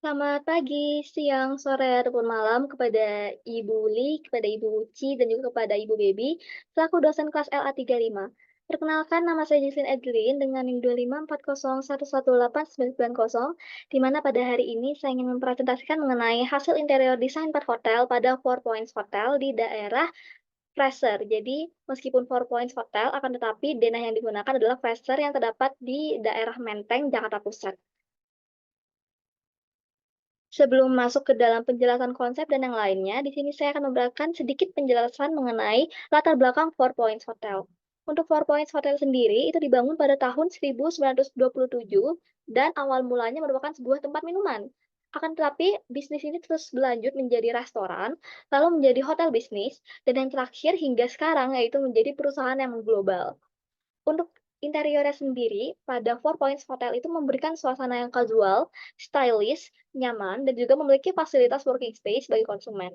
Selamat pagi, siang, sore, ataupun malam kepada Ibu Li, kepada Ibu Uci, dan juga kepada Ibu Baby, selaku dosen kelas LA35. Perkenalkan, nama saya Jesslyn Edlin dengan NIM 25401189990, di mana pada hari ini saya ingin mempresentasikan mengenai hasil interior desain per hotel pada Four Points Hotel di daerah Fraser. Jadi, meskipun Four Points Hotel, akan tetapi denah yang digunakan adalah Fraser yang terdapat di daerah Menteng, Jakarta Pusat. Sebelum masuk ke dalam penjelasan konsep dan yang lainnya, di sini saya akan memberikan sedikit penjelasan mengenai latar belakang Four Points Hotel. Untuk Four Points Hotel sendiri, itu dibangun pada tahun 1927 dan awal mulanya merupakan sebuah tempat minuman. Akan tetapi, bisnis ini terus berlanjut menjadi restoran, lalu menjadi hotel bisnis, dan yang terakhir hingga sekarang yaitu menjadi perusahaan yang mengglobal. Untuk interiornya sendiri, pada Four Points Hotel itu memberikan suasana yang casual, stylish, nyaman, dan juga memiliki fasilitas working space bagi konsumen.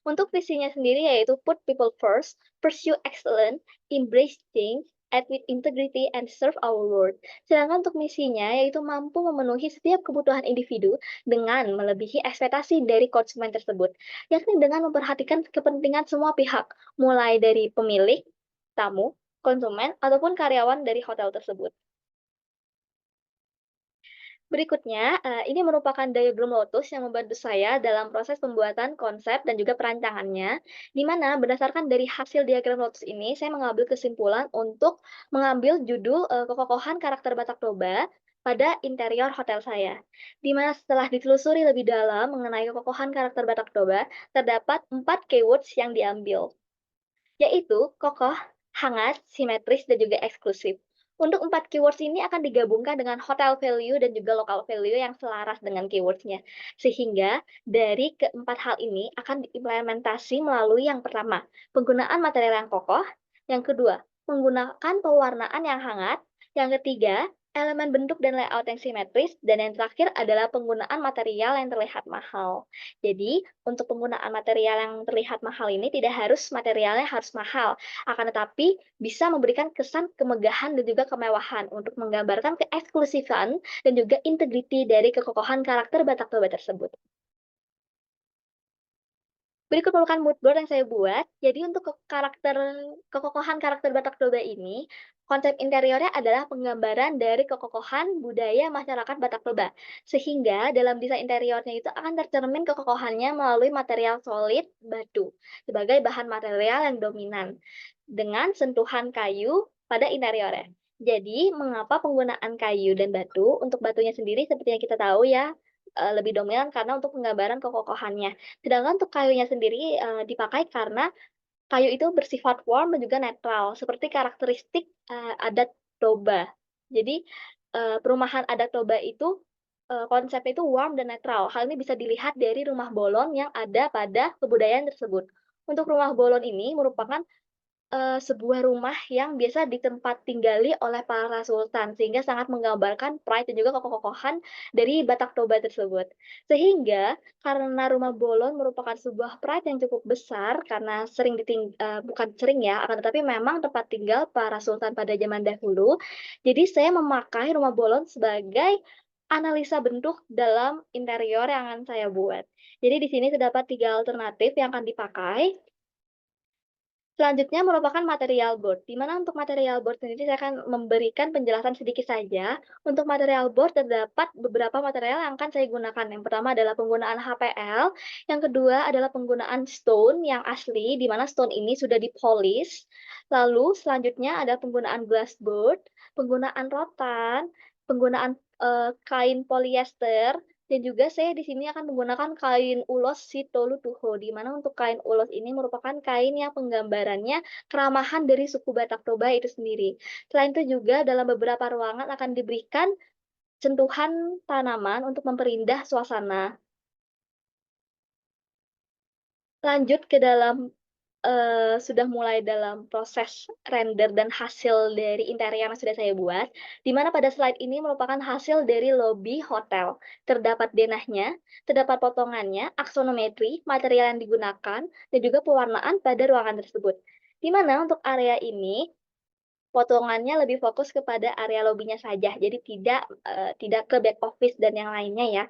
Untuk visinya sendiri yaitu put people first, pursue excellence, embrace change, act with integrity, and serve our world. Sedangkan untuk misinya yaitu mampu memenuhi setiap kebutuhan individu dengan melebihi ekspektasi dari konsumen tersebut, yakni dengan memperhatikan kepentingan semua pihak, mulai dari pemilik, tamu, konsumen, ataupun karyawan dari hotel tersebut. Berikutnya, ini merupakan diagram lotus yang membantu saya dalam proses pembuatan konsep dan juga perancangannya, di mana berdasarkan dari hasil diagram lotus ini, saya mengambil kesimpulan untuk mengambil judul, kekokohan karakter Batak Toba pada interior hotel saya. Di mana setelah ditelusuri lebih dalam mengenai kekokohan karakter Batak Toba, terdapat 4 keywords yang diambil. Yaitu kokoh, hangat, simetris, dan juga eksklusif. Untuk 4 keywords ini akan digabungkan dengan hotel value dan juga local value yang selaras dengan keywords-nya. Sehingga dari keempat hal ini akan diimplementasi melalui yang pertama, penggunaan material yang kokoh, yang kedua, menggunakan pewarnaan yang hangat, yang ketiga, elemen bentuk dan layout yang simetris, dan yang terakhir adalah penggunaan material yang terlihat mahal. Jadi, untuk penggunaan material yang terlihat mahal ini tidak harus materialnya harus mahal, akan tetapi bisa memberikan kesan kemegahan dan juga kemewahan untuk menggambarkan keeksklusifan dan juga integriti dari kekokohan karakter Batak Toba tersebut. Berikut merupakan mood board yang saya buat. Jadi untuk kekokohan karakter Batak Toba ini, konsep interiornya adalah penggambaran dari kekokohan budaya masyarakat Batak Toba. Sehingga dalam desain interiornya itu akan tercermin kekokohannya melalui material solid batu sebagai bahan material yang dominan dengan sentuhan kayu pada interiornya. Jadi, mengapa penggunaan kayu dan batu? Untuk batunya sendiri seperti yang kita tahu ya, lebih dominan karena untuk penggambaran kekokohannya. Sedangkan untuk kayunya sendiri, dipakai karena kayu itu bersifat warm dan juga netral, seperti karakteristik, adat Toba. Jadi, perumahan adat Toba itu, konsepnya itu warm dan netral. Hal ini bisa dilihat dari rumah bolon yang ada pada kebudayaan tersebut. Untuk rumah bolon ini merupakan sebuah rumah yang biasa ditempat tinggali oleh para sultan, sehingga sangat menggambarkan pride dan juga kekokohan dari Batak Toba tersebut. Sehingga karena rumah bolon merupakan sebuah pride yang cukup besar karena bukan sering ya, akan tetapi memang tempat tinggal para sultan pada zaman dahulu. Jadi saya memakai rumah bolon sebagai analisa bentuk dalam interior yang akan saya buat. Jadi di sini terdapat 3 alternatif yang akan dipakai. Selanjutnya merupakan material board, di mana untuk material board sendiri saya akan memberikan penjelasan sedikit saja. Untuk material board terdapat beberapa material yang akan saya gunakan. Yang pertama adalah penggunaan HPL, yang kedua adalah penggunaan stone yang asli, di mana stone ini sudah dipolish. Lalu selanjutnya ada penggunaan glass board, penggunaan rotan, penggunaan kain polyester, dan juga saya di sini akan menggunakan kain ulos Sitolu Tuho, di mana untuk kain ulos ini merupakan kain yang penggambarannya keramahan dari suku Batak Toba itu sendiri. Selain itu juga dalam beberapa ruangan akan diberikan sentuhan tanaman untuk memperindah suasana. Lanjut ke dalam sudah mulai dalam proses render dan hasil dari interior yang sudah saya buat, di mana pada slide ini merupakan hasil dari lobi hotel. Terdapat denahnya, terdapat potongannya, aksonometri, material yang digunakan, dan juga pewarnaan pada ruangan tersebut. Di mana untuk area ini, potongannya lebih fokus kepada area lobinya saja, jadi tidak ke back office dan yang lainnya ya.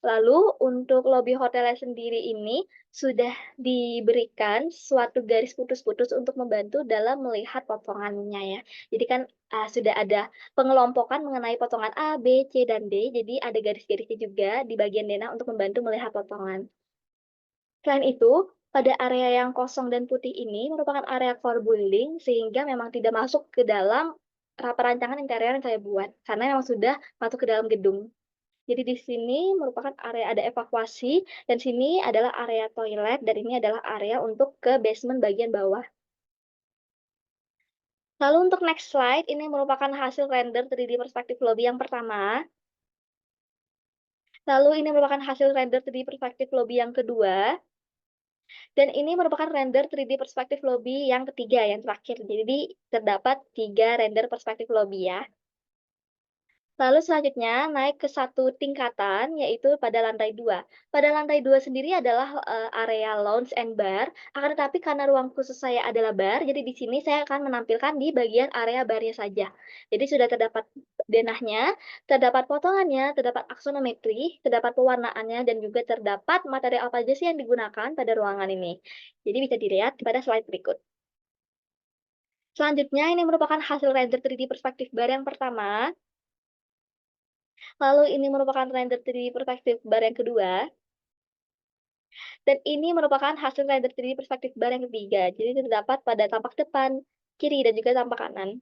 Lalu untuk lobi hotelnya sendiri ini sudah diberikan suatu garis putus-putus untuk membantu dalam melihat potongannya ya. Jadi kan, sudah ada pengelompokan mengenai potongan A, B, C, dan D, jadi ada garis-garisnya juga di bagian denah untuk membantu melihat potongan. Selain itu, pada area yang kosong dan putih ini merupakan area core building sehingga memang tidak masuk ke dalam perancangan interior yang saya buat, karena memang sudah masuk ke dalam gedung. Jadi di sini merupakan area ada evakuasi, dan sini adalah area toilet, dan ini adalah area untuk ke basement bagian bawah. Lalu untuk next slide, ini merupakan hasil render 3D perspektif lobby yang pertama. Lalu ini merupakan hasil render 3D perspektif lobby yang kedua. Dan ini merupakan render 3D perspektif lobby yang ketiga, yang terakhir. Jadi terdapat 3 render perspektif lobby ya. Lalu selanjutnya naik ke satu tingkatan, yaitu pada lantai 2. Pada lantai 2 sendiri adalah, area lounge and bar, akan tetapi karena ruang khusus saya adalah bar, jadi di sini saya akan menampilkan di bagian area barnya saja. Jadi sudah terdapat denahnya, terdapat potongannya, terdapat aksonometri, terdapat pewarnaannya, dan juga terdapat materi apa aja sih yang digunakan pada ruangan ini. Jadi bisa dilihat pada slide berikut. Selanjutnya ini merupakan hasil render 3D perspektif bar yang pertama. Lalu ini merupakan render 3D perspektif bar yang kedua, dan ini merupakan hasil render 3D perspektif bar yang ketiga. Jadi terdapat pada tampak depan, kiri, dan juga tampak kanan.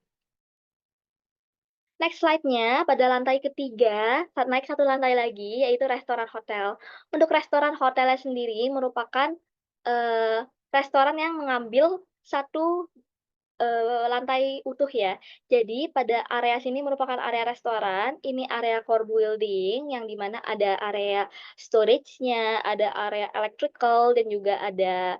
Next slide-nya, pada lantai ketiga, naik satu lantai lagi, yaitu restoran hotel. Untuk restoran hotelnya sendiri merupakan restoran yang mengambil satu lantai utuh ya. Jadi pada area sini merupakan area restoran, ini area core building yang di mana ada area storage-nya, ada area electrical, dan juga ada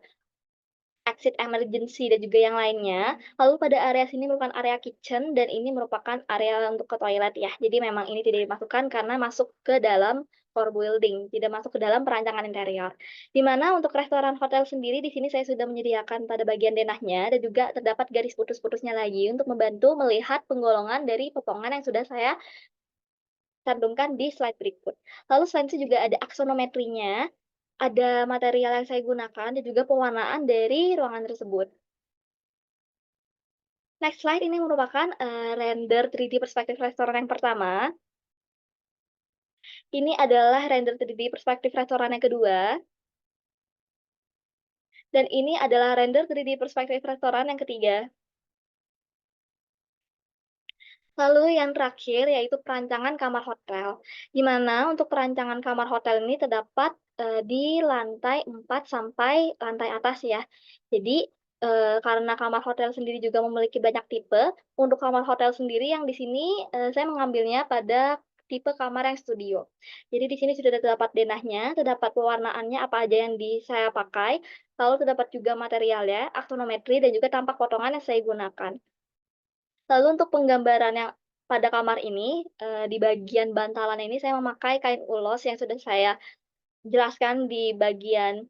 exit emergency dan juga yang lainnya. Lalu pada area sini merupakan area kitchen dan ini merupakan area untuk ke toilet ya. Jadi memang ini tidak dimasukkan karena masuk ke dalam core building, tidak masuk ke dalam perancangan interior. Di mana untuk restoran hotel sendiri di sini saya sudah menyediakan pada bagian denahnya dan juga terdapat garis putus-putusnya lagi untuk membantu melihat penggolongan dari potongan yang sudah saya cantumkan di slide berikut. Lalu selain itu juga ada aksonometrinya, ada material yang saya gunakan dan juga pewarnaan dari ruangan tersebut. Next slide ini merupakan, render 3D perspektif restoran yang pertama. Ini adalah render 3D perspektif restoran yang kedua, dan ini adalah render 3D perspektif restoran yang ketiga. Lalu yang terakhir yaitu perancangan kamar hotel, di mana untuk perancangan kamar hotel ini terdapat, di lantai 4 sampai lantai atas ya. Jadi, karena kamar hotel sendiri juga memiliki banyak tipe, untuk kamar hotel sendiri yang di sini, saya mengambilnya pada tipe kamar yang studio. Jadi di sini sudah terdapat denahnya, terdapat pewarnaannya apa aja yang saya pakai, lalu terdapat juga materialnya, aksonometri, dan juga tampak potongan yang saya gunakan. Lalu untuk penggambaran yang pada kamar ini, di bagian bantalan ini saya memakai kain ulos yang sudah saya jelaskan di bagian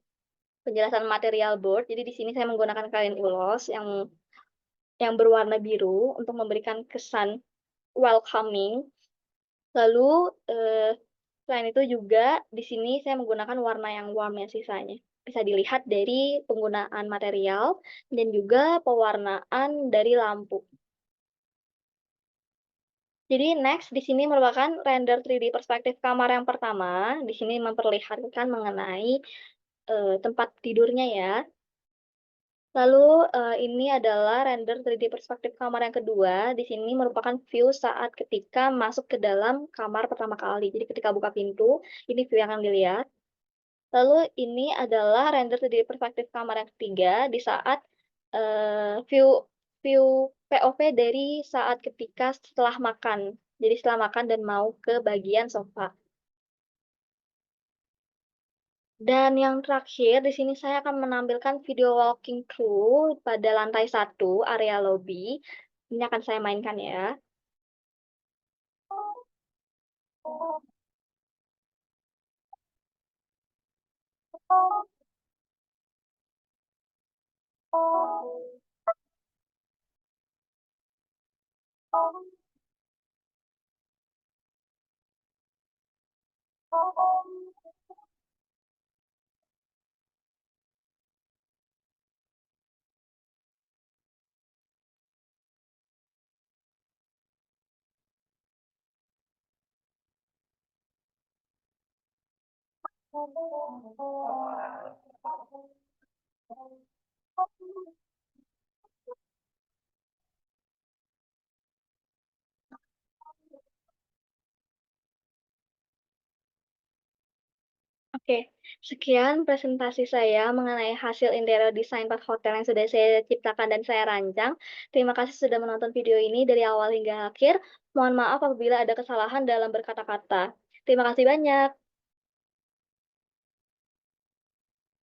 penjelasan material board. Jadi di sini saya menggunakan kain ulos yang berwarna biru untuk memberikan kesan welcoming. Lalu, selain itu juga di sini saya menggunakan warna yang warm ya sisanya. Bisa dilihat dari penggunaan material dan juga pewarnaan dari lampu. Jadi next di sini merupakan render 3D perspektif kamar yang pertama. Di sini memperlihatkan mengenai, tempat tidurnya ya. Lalu, ini adalah render 3D perspektif kamar yang kedua. Di sini merupakan view saat ketika masuk ke dalam kamar pertama kali. Jadi ketika buka pintu, ini view yang akan dilihat. Lalu ini adalah render 3D perspektif kamar yang ketiga di saat, view view POV dari saat ketika setelah makan. Jadi setelah makan dan mau ke bagian sofa. Dan yang terakhir, di sini saya akan menampilkan video walking through pada lantai 1 area lobby. Ini akan saya mainkan ya. Oke, sekian presentasi saya mengenai hasil interior desain 4 hotel yang sudah saya ciptakan dan saya rancang. Terima kasih sudah menonton video ini dari awal hingga akhir. Mohon maaf apabila ada kesalahan dalam berkata-kata. Terima kasih banyak.